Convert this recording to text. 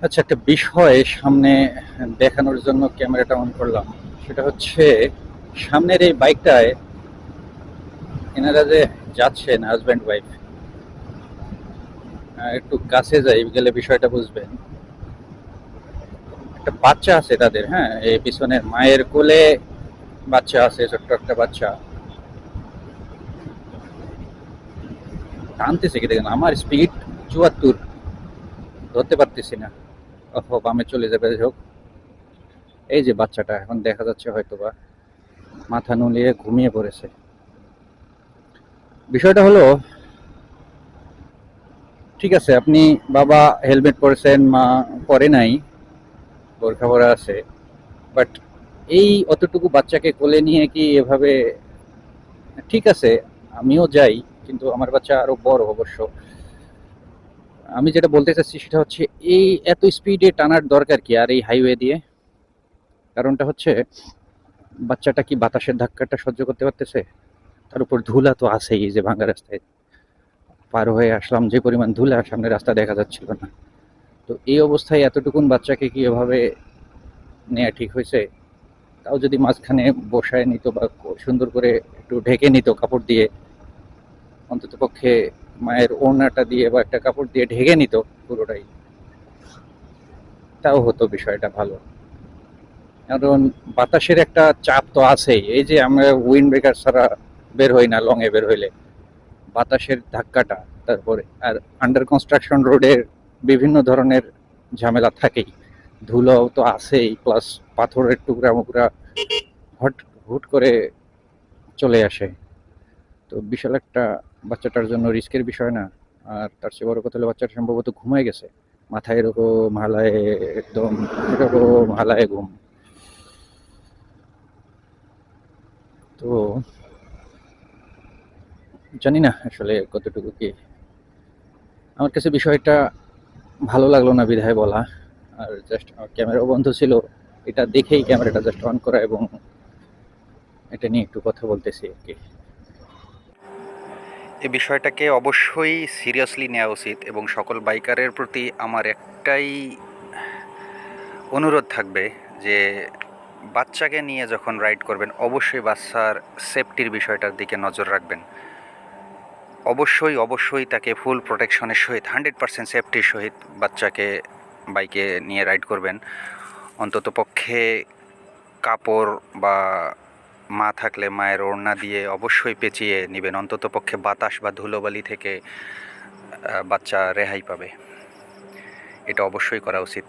আচ্ছা, একটা বিষয় সামনে দেখানোর জন্য ক্যামেরাটা অন করলাম। সেটা হচ্ছে সামনের এই বাইকটায় এনারা যে যাচ্ছেন হাজব্যান্ড ওয়াইফ, একটু কাছে যাই গেলে বিষয়টা বুঝবেন। একটা বাচ্চা আছে তাদের, হ্যাঁ, এই পিছনের মায়ের কোলে বাচ্চা আছে, ছোট্ট একটা বাচ্চা। টানতেছে কি দেখেন, আমার স্পিড ৭৪, ধরতে পারতেছি না। ওহো, বামে চলে যাবে, যাই হোক। এই যে বাচ্চাটা এখন দেখা যাচ্ছে হয়তোবা মাথা নুলিয়ে ঘুমিয়ে পড়েছে। বিষয়টা হলো, ঠিক আছে, আপনি বাবা হেলমেট পরেছেন, মা পরে নাই, বোরখা পরা আছে, বাট এই অতটুকু বাচ্চাকে কোলে নিয়ে কি এভাবে? ঠিক আছে, আমিও যাই, কিন্তু আমার বাচ্চা আরো বড় অবশ্য। আমি যেটা বলতে চাচ্ছি সেটা হচ্ছে, এই এত স্পিডে টানার দরকার কি আর এই হাইওয়ে দিয়ে? কারণটা হচ্ছে, বাচ্চাটা কি বাতাসের ধাক্কাটা সহ্য করতে পারতেছে? তার উপর ধুলা তো আছেই, এই যে ভাঙা রাস্তায় পার হয়ে আসলাম, যে পরিমাণ ধুলা, সামনে রাস্তা দেখা যাচ্ছিল না। তো এই অবস্থায় এতটুকুন বাচ্চাকে কি এভাবে নেওয়া ঠিক হয়েছে? তাও যদি মাঝখানে বসায় নিত বা সুন্দর করে একটু ঢেকে নিত কাপড় দিয়ে, অন্তত পক্ষে মায়ের ওড়নাটা দিয়ে বা একটা কাপড় দিয়ে ঢেকে নিত পুরোটাই, তাও হতো বিষয়টা ভালো। কারণ বাতাসের একটা চাপ তো আছেই, এই যে আমরা উইন্ড ব্রেকার ছাড়া বের হই না লং এ বের হইলে, বাতাসের ধাক্কাটা, তারপরে আর আন্ডার কনস্ট্রাকশন রোডের বিভিন্ন ধরনের ঝামেলা থাকেই, ধুলো তো আছেই, প্লাস পাথরের টুকরা মুকরা হট হুট করে চলে আসে। তো বিশাল একটা, বাচ্চাটার জন্য রিস্কের বিষয় না? আর তার চেয়ে বড় কথা হলো, বাচ্চাটা সম্ভবত ঘুমায় গেছে, মাথায় এরকম হালায়, একদম এরকম হালায় ঘুম। তো জানি না আসলে কতটুকু কি, আমার কাছে বিষয়টা ভালো লাগলো না বিধায় বলা। আর জাস্ট আমার ক্যামেরাও বন্ধ ছিল, এটা দেখেই ক্যামেরাটা জাস্ট অন করা এবং এটা নিয়ে একটু কথা বলতেছি আর কি। এই বিষয়টাকে অবশ্যই সিরিয়াসলি নেওয়া উচিত এবং সকল বাইকারের প্রতি আমার একটাই অনুরোধ থাকবে যে বাচ্চাকে নিয়ে যখন রাইড করবেন অবশ্যই বাচ্চার সেফটির বিষয়টার দিকে নজর রাখবেন। অবশ্যই অবশ্যই তাকে ফুল প্রোটেকশনের সহিত 100% সেফটির সহিত বাচ্চাকে বাইকে নিয়ে রাইড করবেন। অন্তত পক্ষে কাপড় বা মা থাকলে মায়ের ওড়না দিয়ে অবশ্যই পেঁচিয়ে নেবেন, অন্তত পক্ষে বাতাস বা ধুলোবালি থেকে বাচ্চা রেহাই পাবে। এটা অবশ্যই করা উচিত।